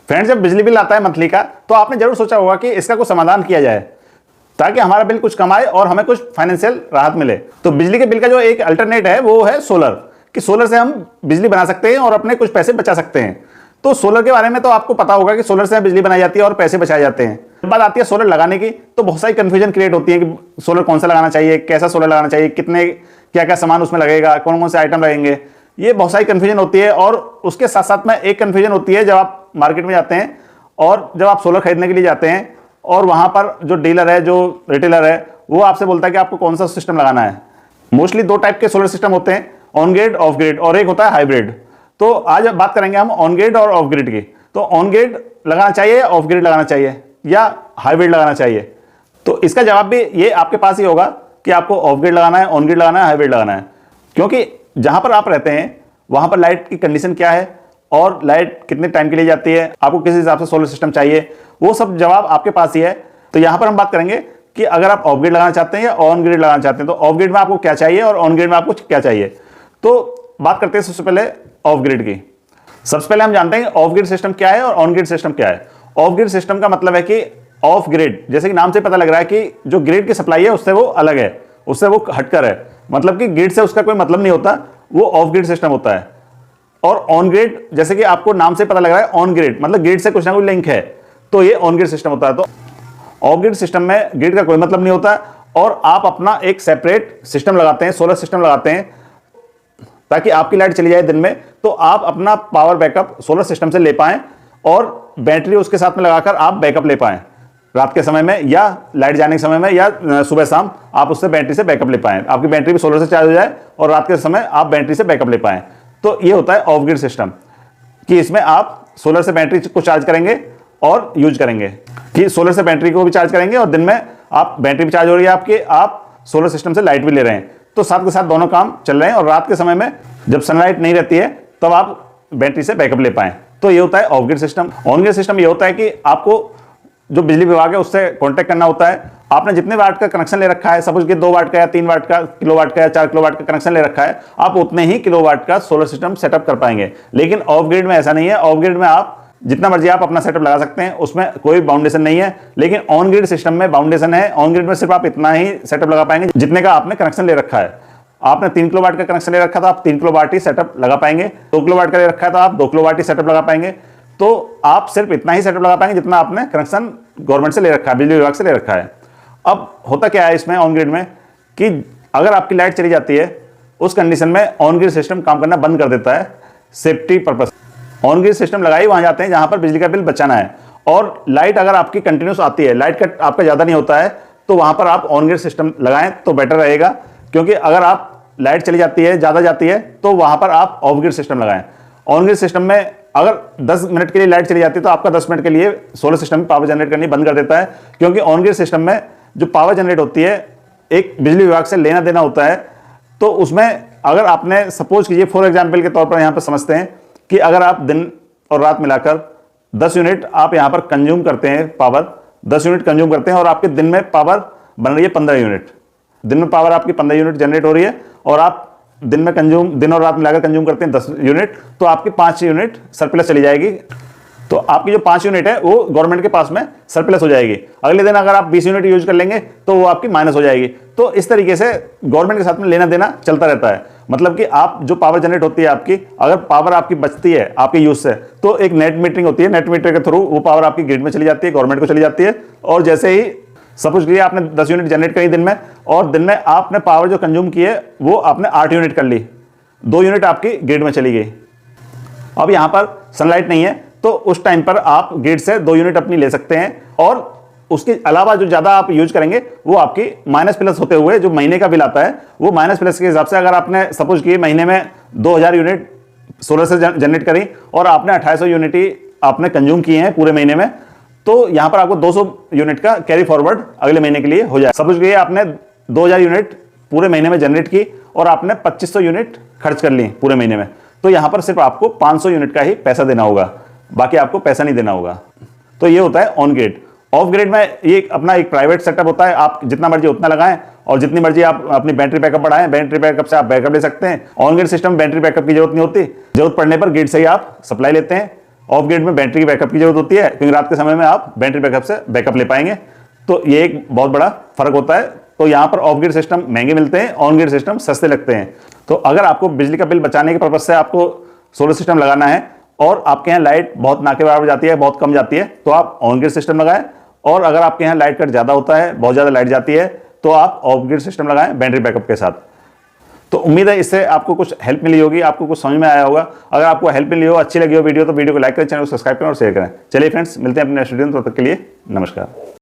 Friends, जब बिजली bill आता है मंथली का, तो आपने जरूर सोचा होगा कि इसका कुछ समाधान किया जाए ताकि हमारा बिल कुछ कम आए और हमें कुछ फाइनेंशियल राहत मिले। तो बिजली के बिल का जो एक अल्टरनेट है वो है सोलर, कि सोलर से हम बिजली बना सकते हैं और अपने कुछ पैसे बचा सकते हैं। तो सोलर के बारे में तो आपको पता होगा कि सोलर से बिजली बनाई जाती है और पैसे बचाए जाते हैं। जब बात आती है सोलर लगाने की, तो बहुत सारी कंफ्यूजन क्रिएट होती है कि सोलर कौन सा लगाना चाहिए, कैसा सोलर लगाना चाहिए, कितने क्या क्या सामान उसमें लगेगा, कौन कौन से आइटम लगेंगे, ये बहुत सारी कंफ्यूजन होती है। और उसके साथ साथ में एक कंफ्यूजन होती है जब आप मार्केट में जाते हैं और जब आप सोलर खरीदने के लिए जाते हैं और वहां पर जो डीलर है, जो रिटेलर है, वो आपसे बोलता है कि आपको कौन सा सिस्टम लगाना है। मोस्टली दो टाइप के सोलर सिस्टम होते हैं, ऑन ग्रिड, ऑफ ग्रिड, और एक होता है हाइब्रिड। तो आज बात करेंगे हम ऑन ग्रिड और ऑफ ग्रिड की। तो ऑन ग्रिड लगाना चाहिए, ऑफ ग्रिड लगाना चाहिए या हाइब्रिड लगाना चाहिए? तो इसका जवाब भी ये आपके पास ही होगा कि आपको ऑफ ग्रिड लगाना है, ऑन ग्रिड लगाना है, हाइब्रिड लगाना है। क्योंकि जहां पर आप रहते हैं वहां पर लाइट की कंडीशन क्या है और लाइट कितने टाइम के लिए जाती है, आपको किस हिसाब से सोलर सिस्टम चाहिए, वो सब जवाब आपके पास ही है। तो यहां पर हम बात करेंगे कि अगर आप ऑफ ग्रिड लगाना चाहते हैं या ऑन ग्रिड लगाना चाहते हैं, तो ऑफ ग्रिड में आपको क्या चाहिए और ऑन ग्रिड में आपको क्या चाहिए। तो बात करते हैं सबसे पहले ऑफ ग्रिड की। सबसे पहले हम जानते हैं ऑफ ग्रिड सिस्टम क्या है और ऑन ग्रिड सिस्टम क्या है। ऑफ ग्रिड सिस्टम का मतलब है कि ऑफ ग्रिड, जैसे कि नाम से पता लग रहा है कि जो ग्रिड की सप्लाई है उससे वो अलग है, उससे वो हटकर है, मतलब कि ग्रिड से उसका कोई मतलब नहीं होता, वो ऑफ ग्रिड सिस्टम होता है। और ऑन ग्रिड, जैसे कि आपको नाम से पता लग रहा है ऑन ग्रिड, मतलब ग्रिड से कुछ ना कुछ लिंक है, तो ये ऑन ग्रिड सिस्टम होता है। तो ऑफ ग्रिड सिस्टम में ग्रिड का कोई मतलब नहीं होता और आप अपना एक सेपरेट सिस्टम लगाते हैं, सोलर सिस्टम लगाते हैं, ताकि आपकी लाइट चली जाए दिन में तो आप अपना पावर बैकअप सोलर सिस्टम से ले पाएं और बैटरी उसके साथ में लगाकर आप बैकअप ले पाएं रात के समय में या लाइट जाने के समय में या सुबह शाम आप उससे बैटरी से बैकअप ले पाएं, आपकी बैटरी भी सोलर से चार्ज हो जाए और रात के समय आप बैटरी से बैकअप ले पाएं। तो ये होता है ऑफ ग्रिड सिस्टम, कि इसमें आप सोलर से बैटरी को चार्ज करेंगे और यूज करेंगे, कि सोलर से बैटरी को भी चार्ज करेंगे और दिन में आप बैटरी भी चार्ज हो रही है आपकी, आप सोलर सिस्टम से लाइट भी ले रहे हैं, तो साथ के साथ दोनों काम चल रहे हैं। और रात के समय में जब सनलाइट नहीं रहती है तब आप बैटरी से बैकअप ले पाएं। तो ये होता है of grid system. On grid system ये होता है कि आपको जो बिजली विभाग है उससे कांटेक्ट करना होता है। आपने जितने वाट का कनेक्शन ले रखा है, सपोज कि 2 वाट का या 3 वाट का, किलोवाट का या 4 किलोवाट का कनेक्शन ले रखा है, आप उतने ही किलोवाट का सोलर सिस्टम सेटअप कर पाएंगे। लेकिन ऑफ ग्रिड में ऐसा नहीं है। ऑफ ग्रिड में आप जितना मर्जी आप अपना सेटअप लगा सकते हैं, उसमें कोई बाउंडेशन नहीं है। लेकिन ऑन ग्रिड सिस्टम में बाउंडेशन है। ऑन ग्रिड में सिर्फ आप इतना ही सेटअप लगा पाएंगे जितने का आपने कनेक्शन ले रखा है। आपने 3 किलोवाट का कनेक्शन ले रखा था, आप 3 किलोवाट ही सेटअप लगा पाएंगे। 2 किलोवाट का ले रखा है तो आप 2 किलोवाट ही सेटअप लगा पाएंगे। तो आप सिर्फ इतना ही सेटअप लगा पाएंगे जितना आपने कनेक्शन गवर्नमेंट से ले रखा है, बिजली विभाग से ले रखा है। अब होता क्या है इसमें ऑन ग्रिड में, कि अगर आपकी लाइट चली जाती है उस कंडीशन में ऑन ग्रिड सिस्टम काम करना बंद कर देता है safety purpose. On grid system लगाई वहां जाते हैं जहां पर बिजली का बिल बचाना है। और लाइट अगर आपकी कंटिन्यूस आती है, लाइट कट आपका ज्यादा नहीं होता है, तो वहां पर आप ऑन ग्रिड सिस्टम लगाएं तो बेटर रहेगा। क्योंकि अगर आप लाइट चली जाती है, ज्यादा जाती है, तो वहां पर आप ऑफ ग्रिड सिस्टम लगाएं। ऑन ग्रिड सिस्टम में अगर 10 मिनट के लिए लाइट चली जाती है तो आपका 10 मिनट के लिए सोलर सिस्टम पावर जनरेट करनी बंद कर देता है। क्योंकि ऑन ग्रिड सिस्टम में जो पावर जनरेट होती है एक बिजली विभाग से लेना देना होता है। तो उसमें अगर आपने सपोज कीजिए, फॉर एग्जाम्पल के तौर पर यहां पर समझते हैं कि अगर आप दिन और रात मिलाकर 10 यूनिट आप यहां पर कंज्यूम करते हैं, पावर 10 यूनिट कंज्यूम करते हैं और आपके दिन में पावर बन रही है 15 यूनिट, दिन में पावर आपकी 15 यूनिट जनरेट हो रही है और आप दिन में दिन और रात मिलाकर कंज्यूम करते हैं 10 यूनिट, तो आपकी 5 यूनिट सरप्लस चली जाएगी। तो आपकी जो 5 यूनिट है वो गवर्नमेंट के पास में सरप्लस हो जाएगी। अगले दिन अगर आप 20 यूनिट यूज कर लेंगे तो वो आपकी माइनस हो जाएगी। तो इस तरीके से गवर्नमेंट के साथ में लेना देना चलता रहता है। मतलब कि आप जो पावर जनरेट होती है आपकी, अगर पावर आपकी बचती है आपके यूज से, तो एक नेट मीटरिंग होती है, नेट मीटर के थ्रू वो पावर आपकी ग्रिड में चली जाती है, गवर्नमेंट को चली जाती है। और जैसे ही सपोज कीजिए आपने 10 यूनिट जनरेट करी दिन में और दिन में आपने पावर जो कंज्यूम की है वो आपने 8 यूनिट कर ली, 2 यूनिट आपकी ग्रिड में चली गई। अब यहां पर सनलाइट नहीं है तो उस टाइम पर आप ग्रिड से 2 यूनिट अपनी ले सकते हैं और उसके अलावा जो ज्यादा आप यूज करेंगे वो आपकी माइनस प्लस होते हुए जो महीने का बिल आता है वो माइनस प्लस के हिसाब से, अगर आपने सपोज किए महीने में 2000 यूनिट सोलर से जनरेट करी और आपने 2800 यूनिट ही आपने कंज्यूम किए हैं पूरे महीने में, तो यहां पर आपको 200 यूनिट का कैरी फॉरवर्ड अगले महीने के लिए हो जाए। सपोज किए आपने 2000 यूनिट पूरे महीने में जनरेट की और आपने 2500 यूनिट खर्च कर ली पूरे महीने में, तो यहां पर सिर्फ आपको 500 यूनिट का ही पैसा देना होगा, बाकी आपको पैसा नहीं देना होगा। तो ये होता है ऑन ग्रिड। ऑफ ग्रिड में ये अपना एक प्राइवेट सेटअप होता है, आप जितना मर्जी उतना लगाएं और जितनी मर्जी आप अपनी बैटरी बैकअप बढ़ाएं, बैटरी बैकअप से आप बैकअप ले सकते हैं। On grid system battery backup की जरूरत नहीं होती, जरूरत पड़ने पर ग्रिड से ही आप सप्लाई लेते हैं ऑफ ग्रिड में बैटरी की बैकअप की जरूरत होती है, क्योंकि रात के समय में आप बैटरी बैकअप से बैकअप ले पाएंगे। तो ये एक बहुत बड़ा फर्क होता है। तो यहाँ पर ऑफ ग्रिड सिस्टम महंगे मिलते हैं, ऑन ग्रिड सिस्टम सस्ते लगते हैं। तो अगर आपको बिजली का बिल बचाने के पर्पज से आपको सोलर सिस्टम लगाना है और आपके यहाँ लाइट बहुत ना के बराबर जाती है, बहुत कम जाती है, तो आप ऑन ग्रिड सिस्टम लगाएं। और अगर आपके यहाँ लाइट कट ज़्यादा होता है, बहुत ज़्यादा लाइट जाती है, तो आप ऑफ ग्रिड सिस्टम लगाएं बैटरी बैकअप के साथ। तो उम्मीद है इससे आपको कुछ हेल्प मिली होगी, आपको कुछ समझ में आया होगा। अगर आपको हेल्प मिली हो, अच्छी लगी हो वीडियो, तो वीडियो को लाइक करें, चैनल को सब्सक्राइब करें और शेयर करें। चलिए फ्रेंड्स, मिलते हैं अपने नेक्स्ट वीडियो में, तब तक के लिए नमस्कार।